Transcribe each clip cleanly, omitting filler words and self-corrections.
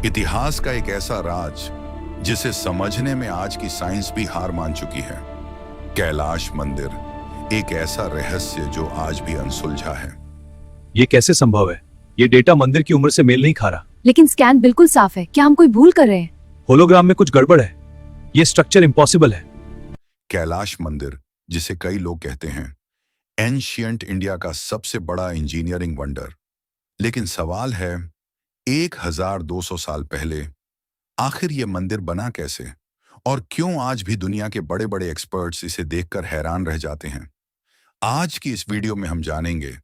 इतिहास का एक ऐसा राज जिसे समझने में आज की साइंस भी हार मान चुकी है। कैलाश मंदिर एक ऐसा रहस्य जो आज भी अनसुलझा है। ये कैसे संभव है? ये डेटा मंदिर की उम्र से मेल नहीं खा रहा। लेकिन स्कैन बिल्कुल साफ है। क्या हम कोई भूल कर रहे हैं? होलोग्राम में कुछ गड़बड़ है। ये स्ट्रक्चर इम्पॉसिबल है। कैलाश मंदिर, जिसे कई लोग कहते हैं एंशियंट इंडिया का सबसे बड़ा इंजीनियरिंग वंडर, लेकिन सवाल है 1200 साल पहले आखिर ये मंदिर बना कैसे और क्यों आज भी दुनिया के बड़े बड़े एक्सपर्ट्स इसे देखकर हैरान रह जाते हैं। आज की इस वीडियो में हम जानेंगे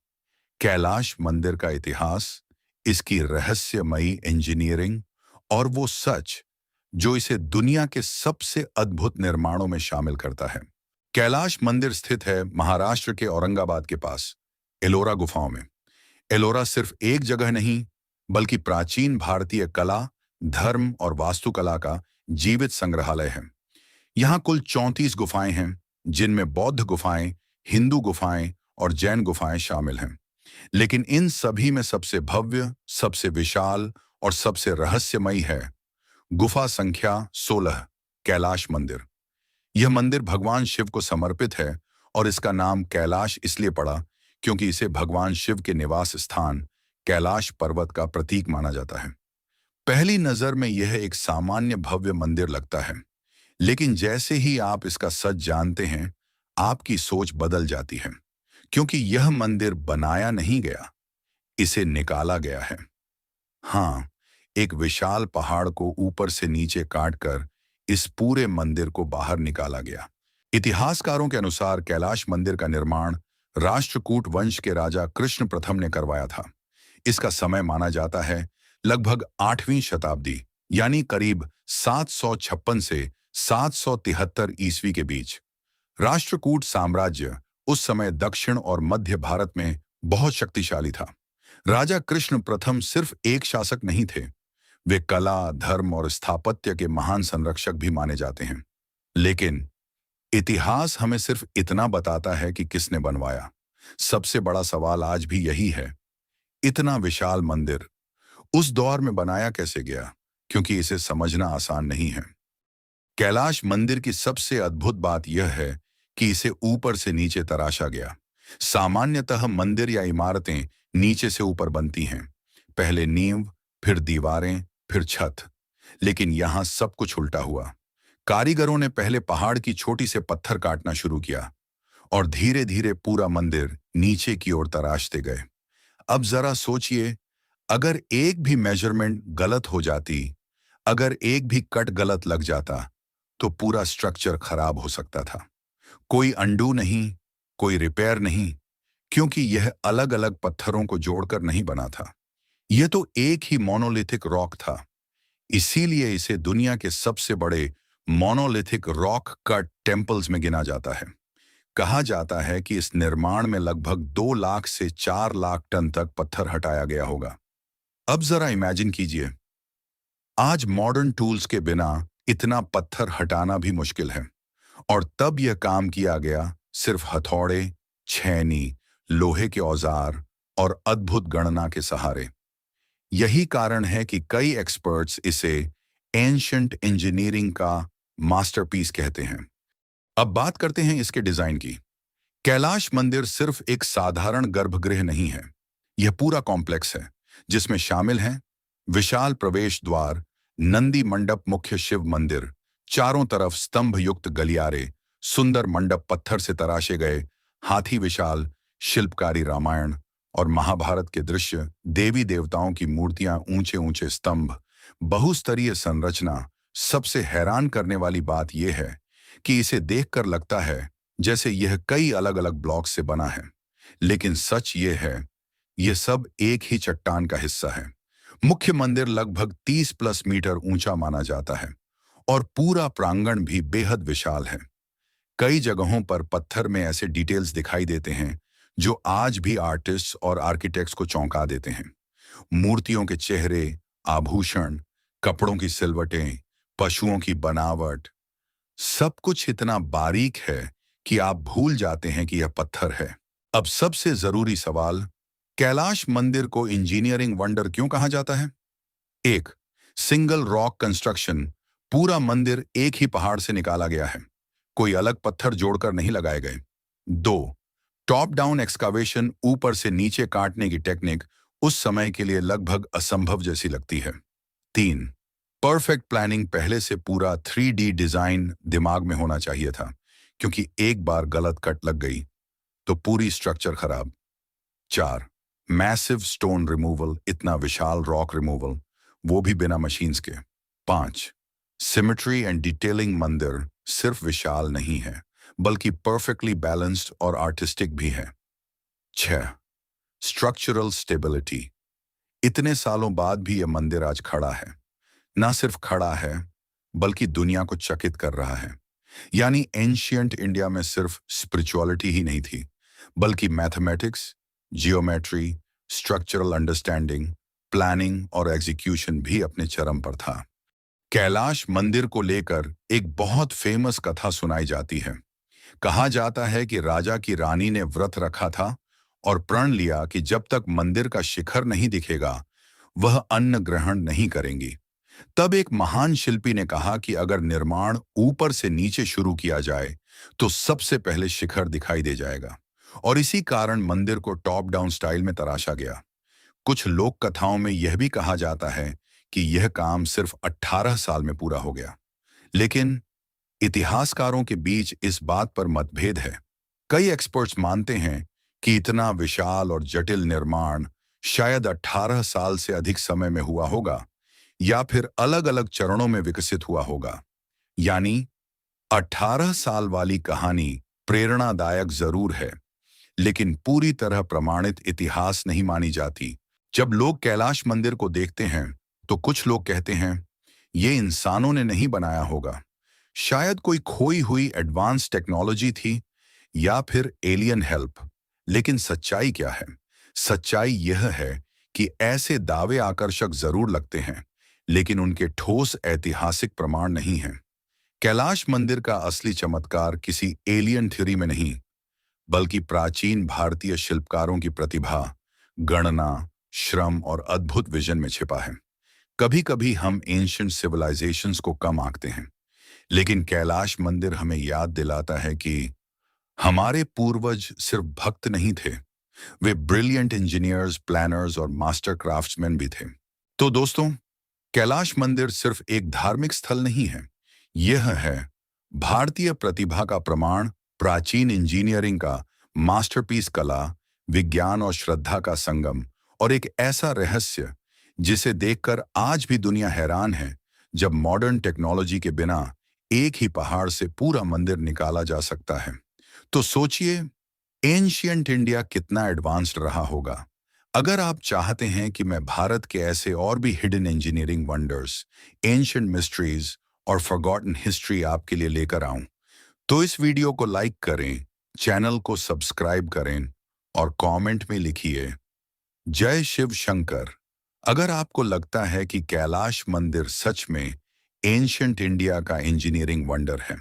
कैलाश मंदिर का इतिहास, इसकी रहस्यमयी इंजीनियरिंग और वो सच जो इसे दुनिया के सबसे अद्भुत निर्माणों में शामिल करता है। कैलाश मंदिर स्थित है महाराष्ट्र के औरंगाबाद के पास एलोरा गुफाओं में। एलोरा सिर्फ एक जगह नहीं बल्कि प्राचीन भारतीय कला, धर्म और वास्तुकला का जीवित संग्रहालय है। यहाँ कुल 34 गुफाएं हैं, जिनमें बौद्ध गुफाएं, हिंदू गुफाएं और जैन गुफाएं शामिल हैं। लेकिन इन सभी में सबसे भव्य, सबसे विशाल और सबसे रहस्यमयी है गुफा संख्या 16, कैलाश मंदिर। यह मंदिर भगवान शिव को समर्पित है और इसका नाम कैलाश इसलिए पड़ा क्योंकि इसे भगवान शिव के निवास स्थान कैलाश पर्वत का प्रतीक माना जाता है। पहली नजर में यह एक सामान्य भव्य मंदिर लगता है, लेकिन जैसे ही आप इसका सच जानते हैं, आपकी सोच बदल जाती है, क्योंकि यह मंदिर बनाया नहीं गया, इसे निकाला गया है। हाँ, एक विशाल पहाड़ को ऊपर से नीचे काटकर इस पूरे मंदिर को बाहर निकाला गया। इतिहासकारों के अनुसार कैलाश मंदिर का निर्माण राष्ट्रकूट वंश के राजा कृष्ण प्रथम ने करवाया था। इसका समय माना जाता है लगभग 8वीं शताब्दी, यानी करीब 756 से 773 ईस्वी के बीच। राष्ट्रकूट साम्राज्य उस समय दक्षिण और मध्य भारत में बहुत शक्तिशाली था। राजा कृष्ण प्रथम सिर्फ एक शासक नहीं थे, वे कला, धर्म और स्थापत्य के महान संरक्षक भी माने जाते हैं। लेकिन इतिहास हमें सिर्फ इतना बताता है कि किसने बनवाया। सबसे बड़ा सवाल आज भी यही है, इतना विशाल मंदिर उस दौर में बनाया कैसे गया, क्योंकि इसे समझना आसान नहीं है। कैलाश मंदिर की सबसे अद्भुत बात यह है कि इसे ऊपर से नीचे तराशा गया। सामान्यतः मंदिर या इमारतें नीचे से ऊपर बनती हैं, पहले नींव, फिर दीवारें, फिर छत। लेकिन यहां सब कुछ उल्टा हुआ। कारीगरों ने पहले पहाड़ की छोटी से पत्थर काटना शुरू किया और धीरे धीरे पूरा मंदिर नीचे की ओर तराशते गए। अब जरा सोचिए, अगर एक भी मेजरमेंट गलत हो जाती, अगर एक भी कट गलत लग जाता, तो पूरा स्ट्रक्चर खराब हो सकता था। कोई अंडू नहीं, कोई रिपेयर नहीं, क्योंकि यह अलग अलग पत्थरों को जोड़कर नहीं बना था। यह तो एक ही मोनोलिथिक रॉक था। इसीलिए इसे दुनिया के सबसे बड़े मोनोलिथिक रॉक कट टेम्पल्स में गिना जाता है। कहा जाता है कि इस निर्माण में लगभग 2 लाख से 4 लाख टन तक पत्थर हटाया गया होगा। अब जरा इमेजिन कीजिए, आज मॉडर्न टूल्स के बिना इतना पत्थर हटाना भी मुश्किल है, और तब यह काम किया गया सिर्फ हथौड़े, छेनी, लोहे के औजार और अद्भुत गणना के सहारे। यही कारण है कि कई एक्सपर्ट्स इसे एंशिएंट इंजीनियरिंग का मास्टरपीस कहते हैं। अब बात करते हैं इसके डिजाइन की। कैलाश मंदिर सिर्फ एक साधारण गर्भगृह नहीं है, यह पूरा कॉम्प्लेक्स है, जिसमें शामिल हैं विशाल प्रवेश द्वार, नंदी मंडप, मुख्य शिव मंदिर, चारों तरफ स्तंभ युक्त गलियारे, सुंदर मंडप, पत्थर से तराशे गए हाथी, विशाल शिल्पकारी रामायण और महाभारत के दृश्य, देवी देवताओं की मूर्तियां, ऊंचे ऊंचे स्तंभ, बहुस्तरीय संरचना। सबसे हैरान करने वाली बात यह है कि इसे देखकर लगता है जैसे यह कई अलग अलग ब्लॉक से बना है, लेकिन सच ये है, यह सब एक ही चट्टान का हिस्सा है। मुख्य मंदिर लगभग 30 प्लस मीटर ऊंचा माना जाता है और पूरा प्रांगण भी बेहद विशाल है। कई जगहों पर पत्थर में ऐसे डिटेल्स दिखाई देते हैं जो आज भी आर्टिस्ट्स और आर्किटेक्ट्स को चौंका देते हैं। मूर्तियों के चेहरे, आभूषण, कपड़ों की सिलवटें, पशुओं की बनावट, सब कुछ इतना बारीक है कि आप भूल जाते हैं कि यह पत्थर है। अब सबसे जरूरी सवाल, कैलाश मंदिर को इंजीनियरिंग वंडर क्यों कहा जाता है? एक, सिंगल रॉक कंस्ट्रक्शन, पूरा मंदिर एक ही पहाड़ से निकाला गया है, कोई अलग पत्थर जोड़कर नहीं लगाए गए। 2. टॉप डाउन एक्सकावेशन, ऊपर से नीचे काटने की टेक्निक उस समय के लिए लगभग असंभव जैसी लगती है। 3. परफेक्ट प्लानिंग, पहले से पूरा 3D डिजाइन दिमाग में होना चाहिए था, क्योंकि एक बार गलत कट लग गई तो पूरी स्ट्रक्चर खराब। 4. मैसिव स्टोन रिमूवल, इतना विशाल रॉक रिमूवल, वो भी बिना मशीन्स के। 5. सिमेट्री एंड डिटेलिंग, मंदिर सिर्फ विशाल नहीं है बल्कि परफेक्टली बैलेंस्ड और आर्टिस्टिक भी है। 6. स्ट्रक्चरल स्टेबिलिटी, इतने सालों बाद भी यह मंदिर आज खड़ा है, ना सिर्फ खड़ा है बल्कि दुनिया को चकित कर रहा है। यानी एंशियंट इंडिया में सिर्फ स्पिरिचुअलिटी ही नहीं थी, बल्कि mathematics, geometry, structural understanding, planning और एग्जीक्यूशन भी अपने चरम पर था। कैलाश मंदिर को लेकर एक बहुत फेमस कथा सुनाई जाती है। कहा जाता है कि राजा की रानी ने व्रत रखा था और प्रण लिया कि जब तक मंदिर का शिखर नहीं दिखेगा वह अन्न ग्रहण नहीं करेंगी। तब एक महान शिल्पी ने कहा कि अगर निर्माण ऊपर से नीचे शुरू किया जाए तो सबसे पहले शिखर दिखाई दे जाएगा, और इसी कारण मंदिर को टॉप डाउन स्टाइल में तराशा गया। कुछ लोक कथाओं में यह भी कहा जाता है कि यह काम सिर्फ 18 साल में पूरा हो गया, लेकिन इतिहासकारों के बीच इस बात पर मतभेद है। कई एक्सपर्ट्स मानते हैं कि इतना विशाल और जटिल निर्माण शायद 18 साल से अधिक समय में हुआ होगा या फिर अलग अलग चरणों में विकसित हुआ होगा। यानी 18 साल वाली कहानी प्रेरणादायक जरूर है, लेकिन पूरी तरह प्रमाणित इतिहास नहीं मानी जाती। जब लोग कैलाश मंदिर को देखते हैं तो कुछ लोग कहते हैं ये इंसानों ने नहीं बनाया होगा, शायद कोई खोई हुई एडवांस टेक्नोलॉजी थी या फिर एलियन हेल्प। लेकिन सच्चाई क्या है? सच्चाई यह है कि ऐसे दावे आकर्षक जरूर लगते हैं, लेकिन उनके ठोस ऐतिहासिक प्रमाण नहीं हैं। कैलाश मंदिर का असली चमत्कार किसी एलियन थ्योरी में नहीं, बल्कि प्राचीन भारतीय शिल्पकारों की प्रतिभा, गणना, श्रम और अद्भुत विजन में छिपा है। कभी कभी हम एंशिएंट सिविलाइजेशंस को कम आंकते हैं, लेकिन कैलाश मंदिर हमें याद दिलाता है कि हमारे पूर्वज सिर्फ भक्त नहीं थे, वे ब्रिलियंट इंजीनियर्स, प्लानर्स और मास्टर क्राफ्ट्समैन भी थे। तो दोस्तों, कैलाश मंदिर सिर्फ एक धार्मिक स्थल नहीं है, यह है भारतीय प्रतिभा का प्रमाण, प्राचीन इंजीनियरिंग का मास्टरपीस, कला, विज्ञान और श्रद्धा का संगम, और एक ऐसा रहस्य जिसे देखकर आज भी दुनिया हैरान है जब मॉडर्न टेक्नोलॉजी के बिना एक ही पहाड़ से पूरा मंदिर निकाला जा सकता है। तो सोचिए, एंशिएंट इंडिया कितना एडवांस्ड रहा होगा। अगर आप चाहते हैं कि मैं भारत के ऐसे और भी hidden engineering wonders, ancient mysteries और फॉरगॉटन हिस्ट्री आपके लिए लेकर आऊं, तो इस वीडियो को लाइक करें, चैनल को सब्सक्राइब करें और कमेंट में लिखिए जय शिव शंकर। अगर आपको लगता है कि कैलाश मंदिर सच में एंशिएंट इंडिया का इंजीनियरिंग वंडर है,